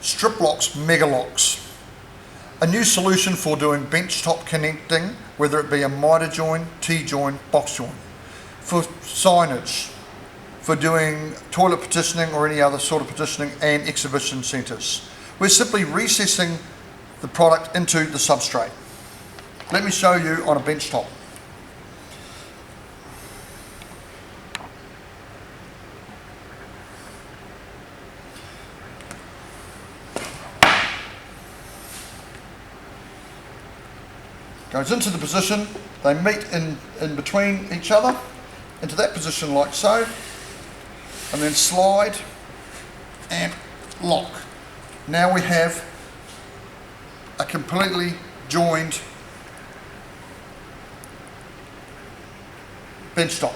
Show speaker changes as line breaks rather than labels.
Striplox Megalox, a new solution for doing benchtop connecting, whether it be a mitre joint, T-joint, box joint, for signage, for doing toilet partitioning or any other sort of partitioning, and exhibition centres. We're simply recessing the product into the substrate. Let me show you on a benchtop. Goes into the position, they meet in between each other, into that position like so, and then slide and lock. Now we have a completely joined benchtop.